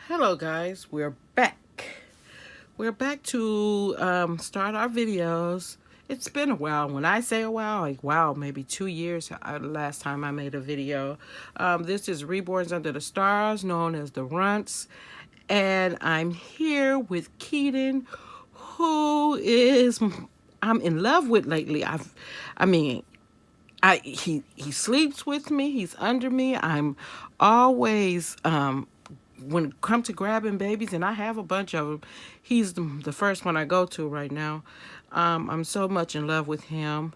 Hello guys, we're back. We're back to start our videos. It's been a while. When I say a while, like wow, maybe 2 years last time I made a video. This is Reborns Under the Stars, known as the Runts. And I'm here with Keadein, who is I'm in love with lately. He sleeps with me, he's under me. I'm always when it comes to grabbing babies, and I have a bunch of them, he's the first one I go to right now. I'm so much in love with him.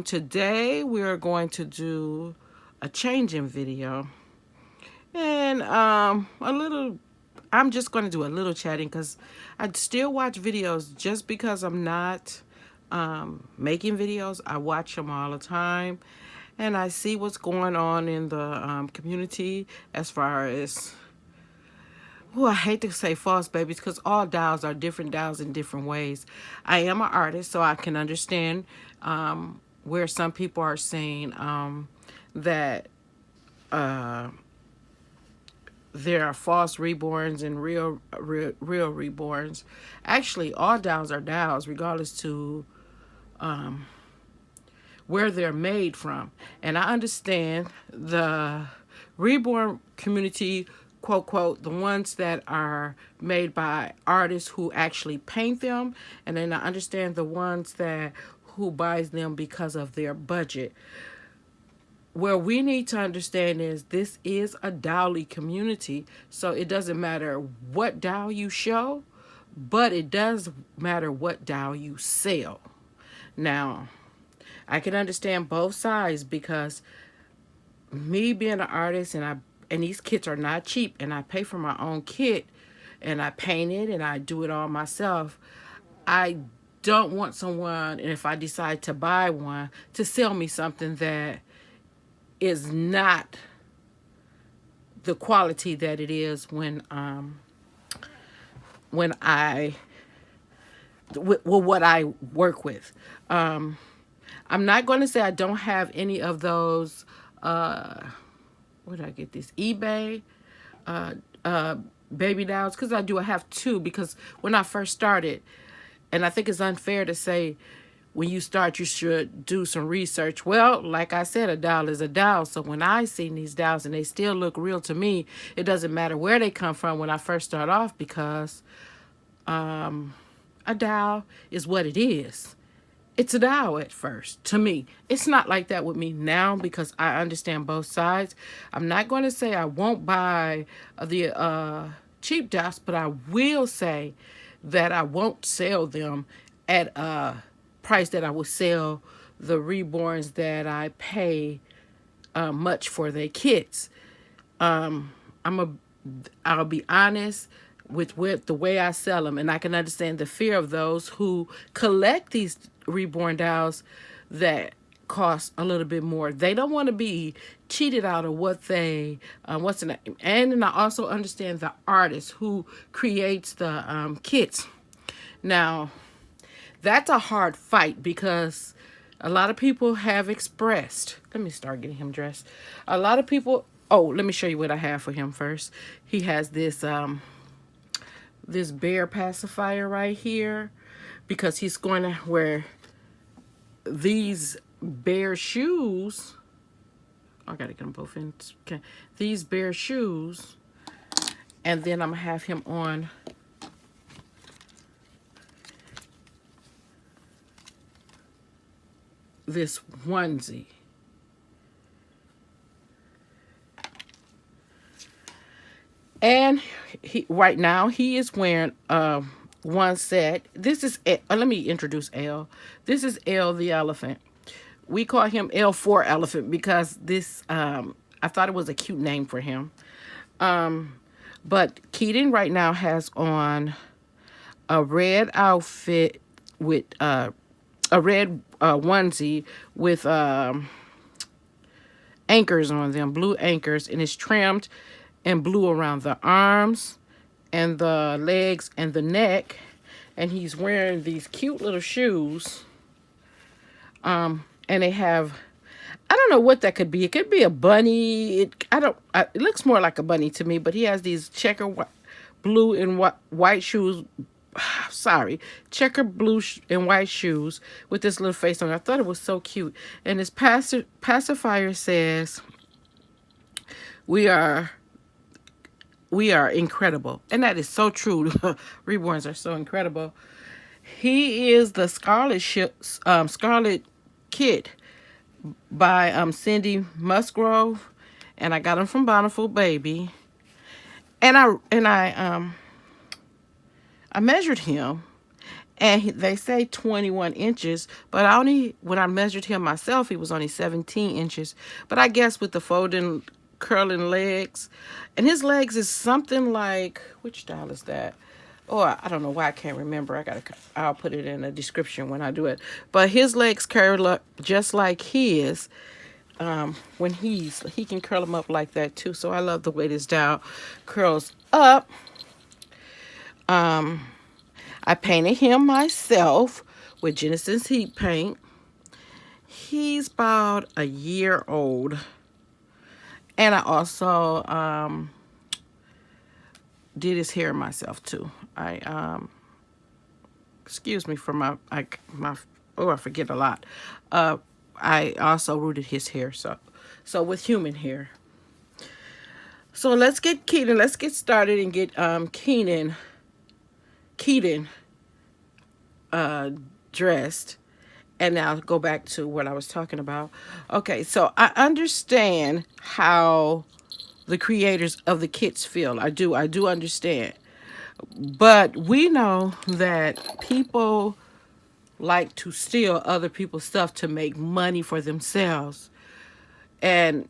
Today we're going to do a changing video, and I'm just going to do a little chatting because I still watch videos. Just because I'm not making videos, I watch them all the time, and I see what's going on in the community as far as, oh, I hate to say false babies because all dolls are different dolls in different ways. I am an artist, so I can understand where some people are saying that there are false reborns and real reborns. Actually, all dolls are dolls, regardless to where they're made from. And I understand the reborn community, quote, quote, the ones that are made by artists who actually paint them. And then I understand the ones that who buys them because of their budget. Where we need to understand is this is a dolly community. So it doesn't matter what doll you show, but it does matter what doll you sell. Now, I can understand both sides because me being an artist, and these kits are not cheap, and I pay for my own kit, and I paint it, and I do it all myself. I don't want someone, and if I decide to buy one, to sell me something that is not the quality that it is when what I work with. I'm not going to say I don't have any of those, where did I get this? eBay, baby dolls, because I do. I have two, because when I first started, and I think it's unfair to say when you start you should do some research. Well, like I said, a doll is a doll. So when I see these dolls and they still look real to me, it doesn't matter where they come from when I first start off, because a doll is what it is. It's a doll at first, to me. It's not like that with me now because I understand both sides. I'm not going to say I won't buy the cheap dolls, but I will say that I won't sell them at a price that I would sell the reborns that I pay much for their kits. I'll be honest with the way I sell them, and I can understand the fear of those who collect these reborn dolls that cost a little bit more. They don't want to be cheated out of what they what's in it. And then I also understand the artist who creates the kits. Now, that's a hard fight because a lot of people have expressed. Let me start getting him dressed. A lot of people. Oh, let me show you what I have for him first. He has this this bear pacifier right here, because he's going to wear these bear shoes. I gotta get them both in. Okay, these bear shoes, and then I'm gonna have him on this onesie. And right now he is wearing one set. This is let me introduce L. This is L the elephant. We call him L4 elephant because this I thought it was a cute name for him. But Keadein right now has on a red outfit with a red onesie with anchors on them, blue anchors, and it's trimmed and blue around the arms and the legs and the neck. And he's wearing these cute little shoes. And they have, I don't know what that could be. It could be a bunny. It looks more like a bunny to me, but he has these blue and white shoes. Sorry, checkered blue and white shoes with this little face on it. I thought it was so cute. And this pacifier says, "We are." We are incredible. And that is so true. Reborns are so incredible. He is the Scarlet Kit by Cindy Musgrove, and I got him from Bountiful Baby. And I measured him, and they say 21 inches, but when I measured him myself, he was only 17 inches. But I guess with the folding, curling legs, and his legs is something like, which style is that? Oh, I don't know why I can't remember. I'll put it in the description when I do it. But his legs curl up just like his. When he can curl them up like that too. So I love the way this doll curls up. I painted him myself with Genesis heat paint. He's about a year old. And I also did his hair myself too. Excuse me for my I forget a lot. I also rooted his hair, so with human hair. So let's get Keadein. Let's get started and get Keadein dressed. And now go back to what I was talking about. Okay, so I understand how the creators of the kits feel. I do understand. But we know that people like to steal other people's stuff to make money for themselves. And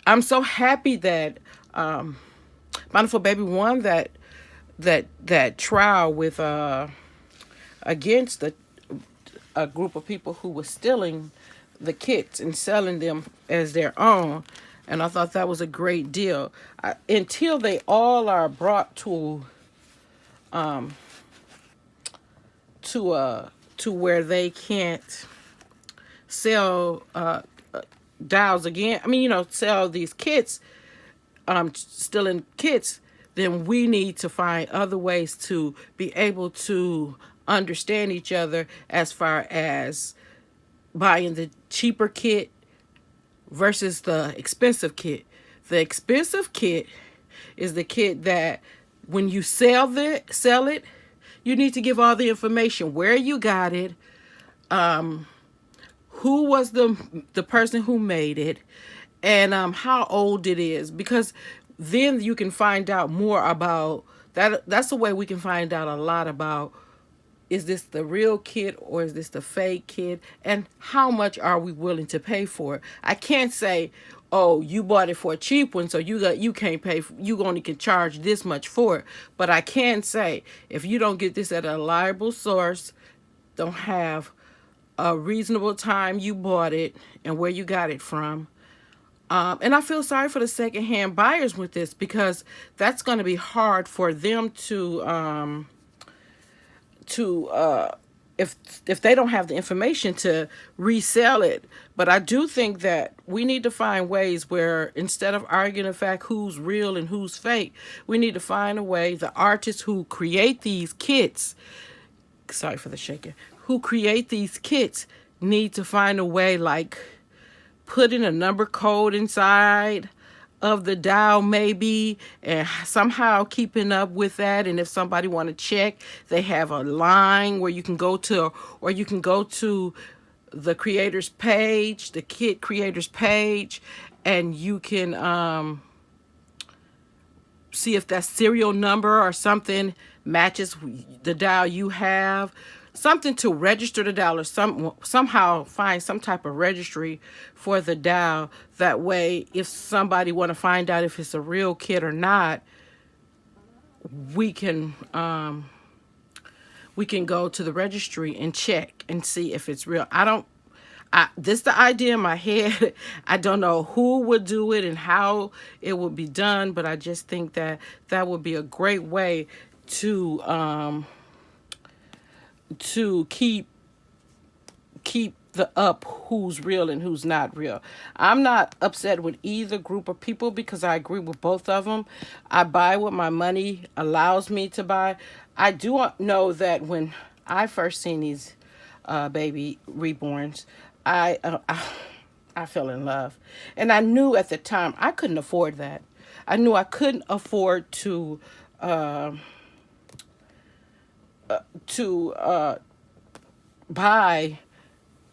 I'm so happy that Bountiful Baby won that trial with against a group of people who were stealing the kits and selling them as their own. And I thought that was a great deal. Until they all are brought to where they can't sell dolls again. I mean, sell these kits, stealing kits. Then we need to find other ways to be able to understand each other as far as buying the cheaper kit versus the expensive kit. The expensive kit is the kit that when you sell it, you need to give all the information, where you got it, who was the person who made it, and how old it is, because then you can find out more about that. That's the way we can find out a lot about, is this the real kit or is this the fake kit, and how much are we willing to pay for it. I can't say, oh, you bought it for a cheap one, so you can't pay, you only can charge this much for it. But I can say, if you don't get this at a reliable source, don't have a reasonable time you bought it and where you got it from. And I feel sorry for the secondhand buyers with this, because that's going to be hard for them to if they don't have the information to resell it. But I do think that we need to find ways where, instead of arguing the fact who's real and who's fake, we need to find a way, the artists who create these kits, sorry for the shaking, who create these kits need to find a way, like putting a number code inside of the dial maybe, and somehow keeping up with that. And if somebody want to check, they have a line where you can go to, or you can go to the creators page, the kit creators page, and you can see if that serial number or something matches the dial you have. Something to register the dial, or somehow find some type of registry for the dial. That way, if somebody want to find out if it's a real kit or not, we can go to the registry and check and see if it's real. This is the idea in my head. I don't know who would do it and how it would be done, but I just think that that would be a great way to keep who's real and who's not real. I'm not upset with either group of people because I agree with both of them. I buy what my money allows me to buy. I do know that when I first seen these baby reborns, I fell in love, and I knew at the time I couldn't afford that. I knew I couldn't afford uh, to buy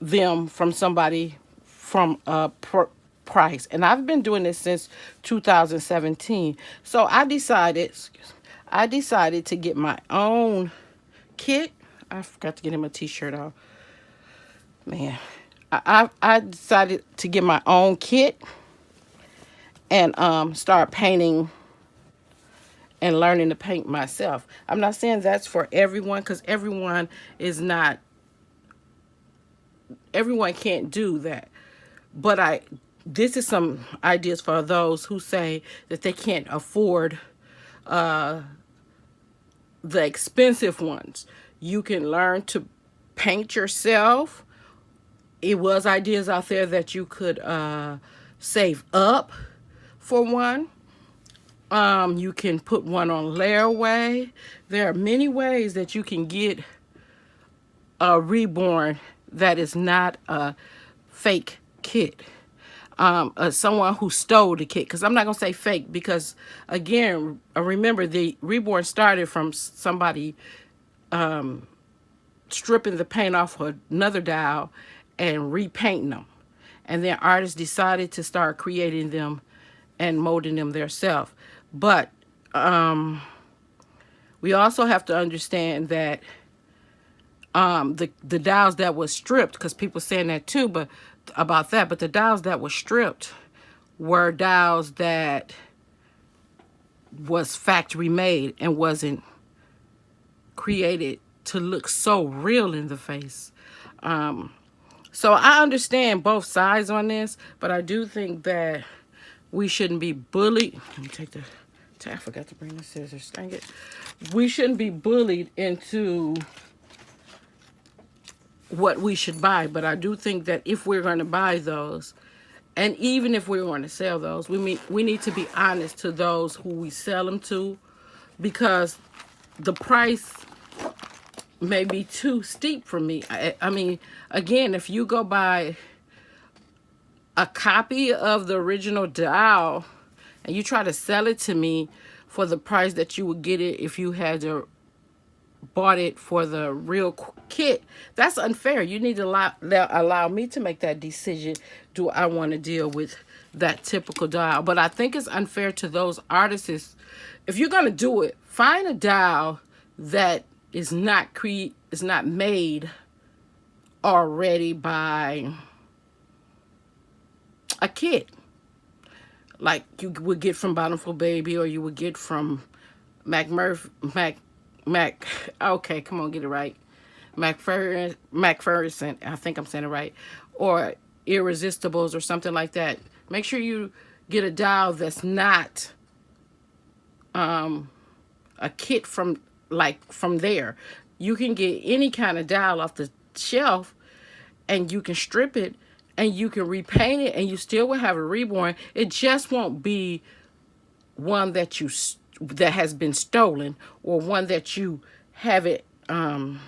them from somebody from a price. And I've been doing this since 2017. So I decided to get my own kit. I forgot to get him a t-shirt off. Man. I decided to get my own kit and start painting and learning to paint myself. I'm not saying that's for everyone because everyone can't do that. But this is some ideas for those who say that they can't afford uh, the expensive ones. You can learn to paint yourself. It was ideas out there that you could save up for one. You can put one on layaway. There are many ways that you can get a reborn that is not a fake kit. Someone who stole the kit, because I'm not gonna say fake, because again, remember the reborn started from somebody stripping the paint off another dial and repainting them, and then artists decided to start creating them and molding them themselves. But we also have to understand that the dials that was stripped, because people saying that too, but about that, but the dials that were stripped were dials that was factory made and wasn't created to look so real in the face. So I understand both sides on this, but I do think that we shouldn't be bullied. Let me take I forgot to bring the scissors. Dang it. We shouldn't be bullied into what we should buy, but I do think that if we're going to buy those, and even if we're going to sell those, we need to be honest to those who we sell them to, because the price may be too steep for me. I mean, again, if you go buy a copy of the original dial and you try to sell it to me for the price that you would get it if you had bought it for the real kit, that's unfair. You need to allow me to make that decision. Do I want to deal with that typical dial? But I think it's unfair to those artists. If you're going to do it, find a dial that is not made already by a kit, like you would get from Bountiful Baby, or you would get from okay, come on, get it right. McPherson, I think I'm saying it right, or Irresistibles or something like that. Make sure you get a dial that's not a kit from there. You can get any kind of dial off the shelf and you can strip it and you can repaint it and you still will have a reborn. It just won't be one that has been stolen, or one that you have it one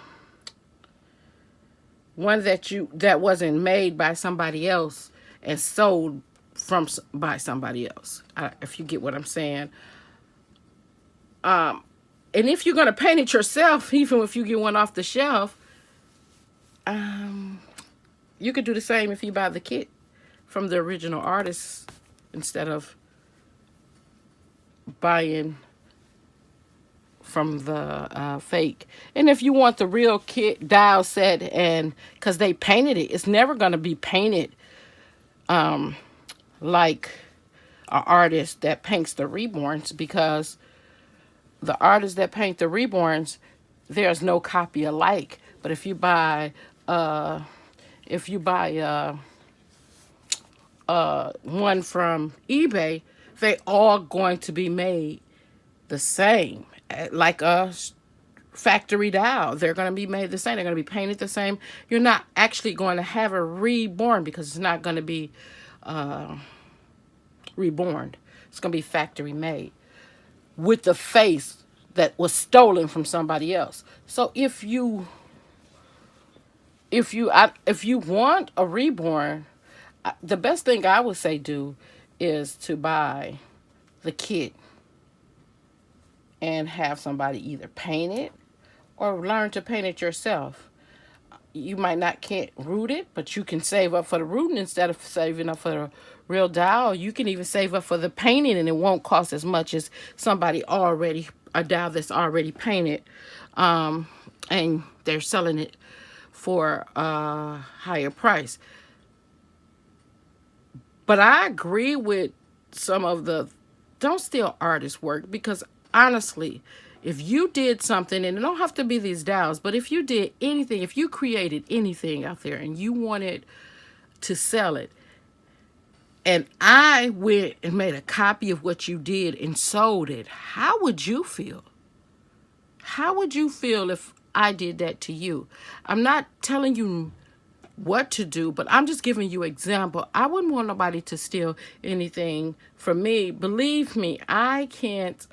that wasn't made by somebody else and sold by somebody else. If you get what I'm saying. And if you're going to paint it yourself, even if you get one off the shelf, you could do the same if you buy the kit from the original artist instead of buying from the fake. And if you want the real kit dial set, and because they painted it, it's never going to be painted like an artist that paints the reborns, because the artists that paint the reborns, there's no copy alike. But if you buy one from eBay, they all going to be made the same, like a factory dial. They're going to be made the same. They're going to be painted the same. You're not actually going to have a reborn because it's not going to be reborn. It's going to be factory made with the face that was stolen from somebody else. So if you want a reborn, the best thing I would say do is to buy the kit and have somebody either paint it or learn to paint it yourself. You might not can't root it, but you can save up for the rooting instead of saving up for the real dowel. You can even save up for the painting, and it won't cost as much as a dowel that's already painted, and they're selling it for a higher price. But I agree with some of the don't steal artist work, because honestly, if you did something, and it don't have to be these dowels, but if you did anything, if you created anything out there and you wanted to sell it, and I went and made a copy of what you did and sold it, how would you feel? How would you feel if I did that to you? I'm not telling you what to do, but I'm just giving you example. I wouldn't want nobody to steal anything from me. Believe me, I can't.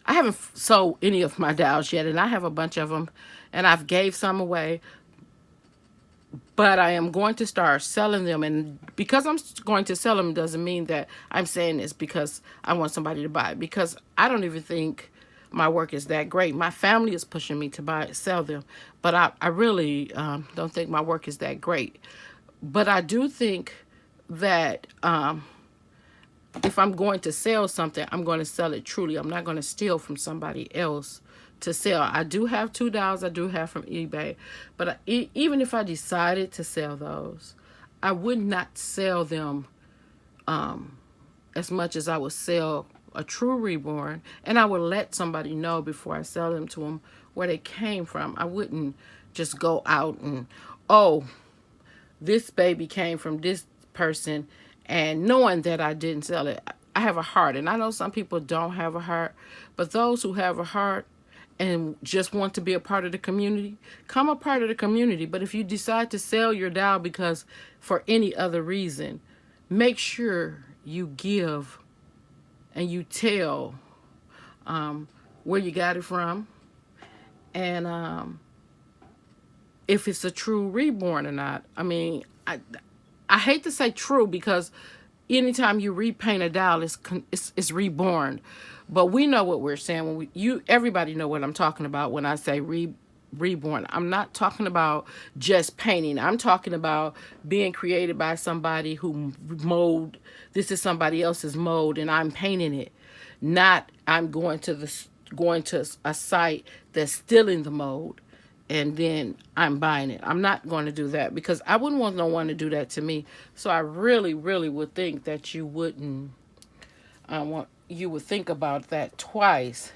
I haven't sold any of my dowels yet, and I have a bunch of them, and I've gave some away. But I am going to start selling them, and because I'm going to sell them doesn't mean that I'm saying this because I want somebody to buy it, because I don't even think my work is that great. My family is pushing me to sell them, but I really don't think my work is that great. But I do think that if I'm going to sell something, I'm going to sell it truly. I'm not going to steal from somebody else to sell. I do have $2 I do have from eBay, but even if I decided to sell those, I would not sell them as much as I would sell a true reborn, and I would let somebody know before I sell them to them where they came from. I wouldn't just go out and, oh, this baby came from this person, and knowing that I didn't sell it. I have a heart, and I know some people don't have a heart, but those who have a heart and just want to be a part of the community, come a part of the community. But if you decide to sell your dowel because for any other reason, make sure you give and you tell where you got it from, and if it's a true reborn or not. I mean, I hate to say true, because anytime you repaint a dowel, it's reborn. But we know what we're saying when everybody know what I'm talking about when I say reborn. I'm not talking about just painting. I'm talking about being created by somebody who this is somebody else's mold and I'm painting it. Not I'm going to a site that's stealing the mold and then I'm buying it. I'm not going to do that, because I wouldn't want no one to do that to me. So I really, really would think that you wouldn't you would think about that twice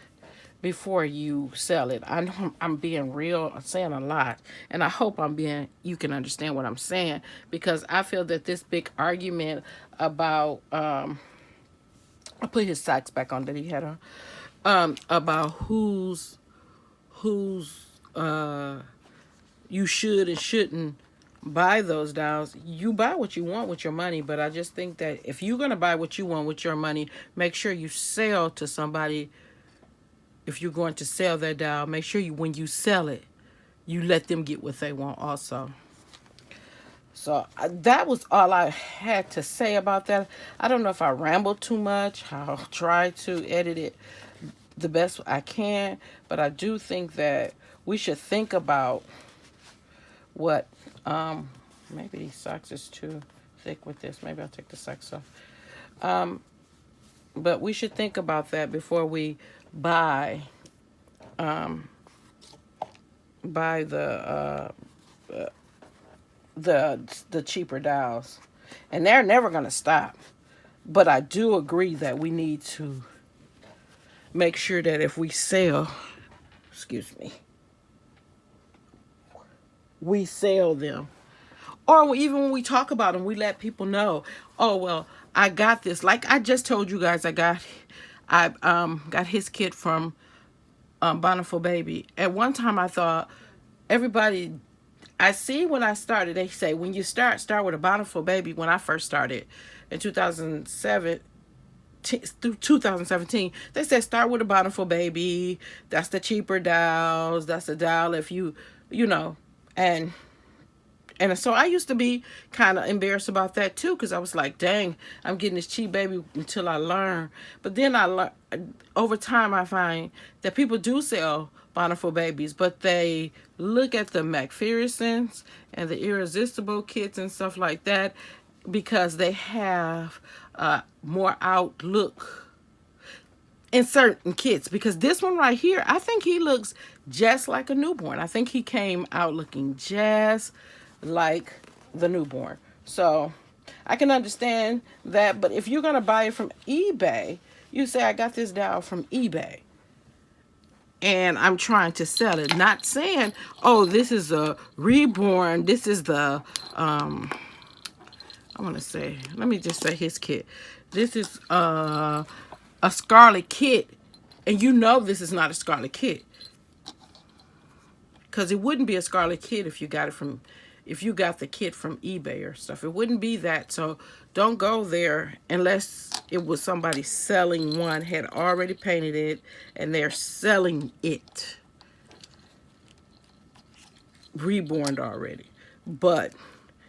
before you sell it. I know I'm being real, I'm saying a lot, and I hope you can understand what I'm saying, because I feel that this big argument about I'll put his socks back on that he had on, about who's you should and shouldn't buy those dowels. You buy what you want with your money, but I just think that if you're going to buy what you want with your money, make sure you sell to somebody. If you're going to sell that dowel, make sure when you sell it, you let them get what they want also. So that was all I had to say about that. I don't know if I rambled too much. I'll try to edit it the best I can, but I do think that we should think about what maybe these socks is too thick with this. Maybe I'll take the socks off. But we should think about that before we buy the cheaper dowels. And they're never going to stop. But I do agree that we need to make sure that if we sell, we sell them. Or even when we talk about them, we let people know, oh, well, I got this. Like I just told you guys, I got his kit from Bountiful Baby. At one time I thought everybody, I see when I started, they say when you start with a Bountiful Baby. When I first started in 2007 through 2017, they said start with a Bountiful Baby. That's the cheaper dials. That's the dial if you know, and so I used to be kind of embarrassed about that too, because I was like, dang, I'm getting this cheap baby until I learn. But then I learn, over time, I find that people do sell Bountiful Babies, but they look at the McPherson's and the Irresistible kits and stuff like that because they have more outlook in certain kits. Because this one right here, I think he looks just like a newborn. I think he came out looking just like the newborn. So I can understand that, but if you're going to buy it from eBay, you say I got this doll from eBay and I'm trying to sell it, not saying, oh, this is a Reborn, this is the I want to say, let me just say his kit, this is a Scarlet Kit, and you know this is not a Scarlet Kit, because it wouldn't be a Scarlet Kit if you got it from, if you got the kit from eBay or stuff. It wouldn't be that. So don't go there unless it was somebody selling one, had already painted it, and they're selling it reborn already. But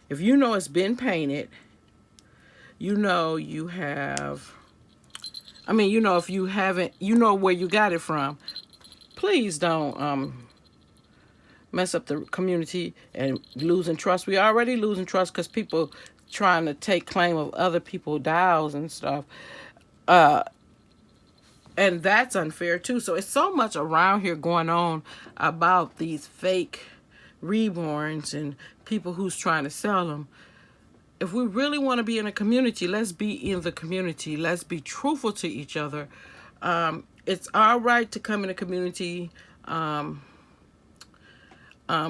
if you know it's been painted, you know you have, I mean, you know, if you haven't, you know where you got it from, please don't mess up the community and losing trust. We already losing trust because people trying to take claim of other people's dials and stuff. And that's unfair too. So it's so much around here going on about these fake reborns and people who's trying to sell them. If we really want to be in a community, let's be in the community. Let's be truthful to each other. It's all right to come in a community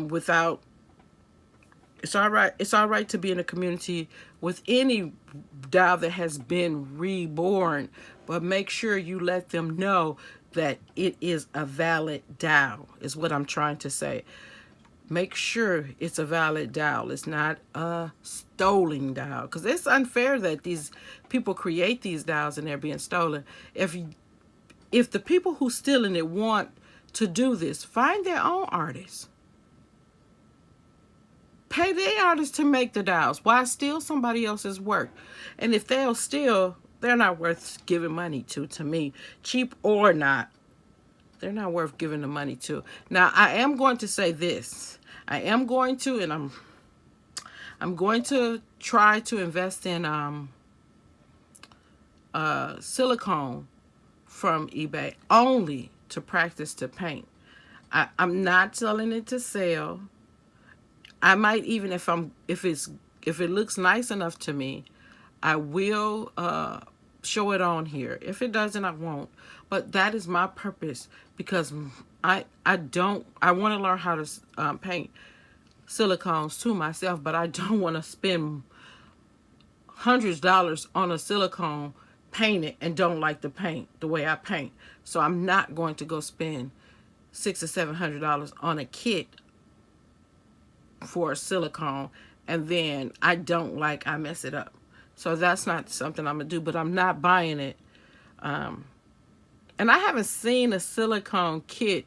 without, it's all right to be in a community with any doll that has been reborn, but make sure you let them know that it is a valid doll, is what I'm trying to say. Make sure it's a valid doll. It's not a stolen doll, because it's unfair that these people create these dolls and they're being stolen. If the people who stealing it want to do this, find their own artists. Pay their artists to make the dolls. Why steal somebody else's work? And if they'll steal, they're not worth giving money to me. Cheap or not, they're not worth giving the money to. Now, I am going to say this. I am going to, and I'm going to try to invest in silicone from eBay only to practice to paint. I'm not selling it to sell. I might even, if it looks nice enough to me, I will show it on here. If it doesn't, I won't. But that is my purpose, because I want to learn how to paint silicones to myself, but I don't want to spend hundreds of dollars on a silicone, paint it, and don't like the paint the way I paint. So I'm not going to go spend $600 or $700 on a kit for a silicone, and then I mess it up. So that's not something I'm gonna do, but I'm not buying it. And I haven't seen a silicone kit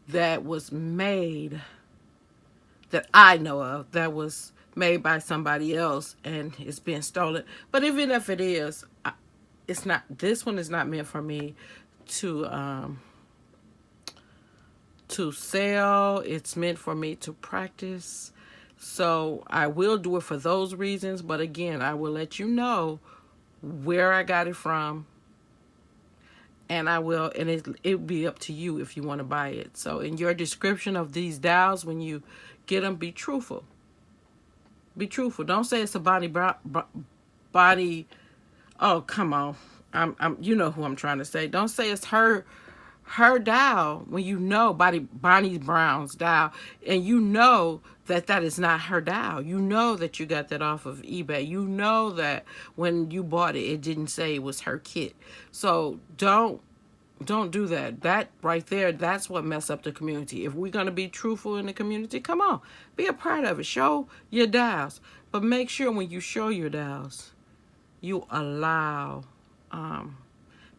that was made, that I know of, that was made by somebody else and it's being stolen. But even if it is, it's not, this one is not meant for me to sell. It's meant for me to practice. So I will do it for those reasons, but again, I will let you know where I got it from, and it'll be up to you if you want to buy it. So in your description of these dolls, when you get them, be truthful. Be truthful. Don't say it's a body. Oh, come on. You know who I'm trying to say. Don't say it's her doll when you know Bonnie Brown's doll, and you know that is not her doll. You know that you got that off of eBay. You know that when you bought it, it didn't say it was her kit. So don't Don't do that. That right there, that's what mess up the community. If we're going to be truthful in the community, come on, be a part of it. Show your dials. But make sure when you show your dials, you allow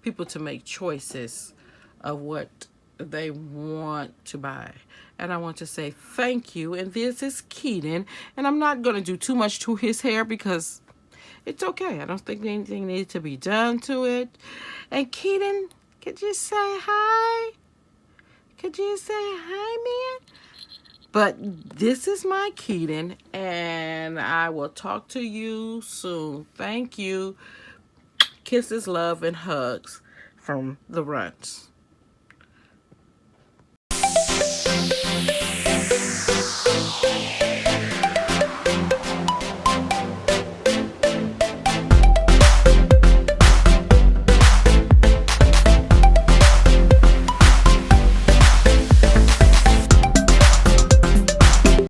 people to make choices of what they want to buy. And I want to say thank you. And this is Keadein. And I'm not going to do too much to his hair because it's okay. I don't think anything needs to be done to it. And Keadein, could you say hi? Could you say hi, man? But this is my Keadein, and I will talk to you soon. Thank you. Kisses, love, and hugs from the Runts.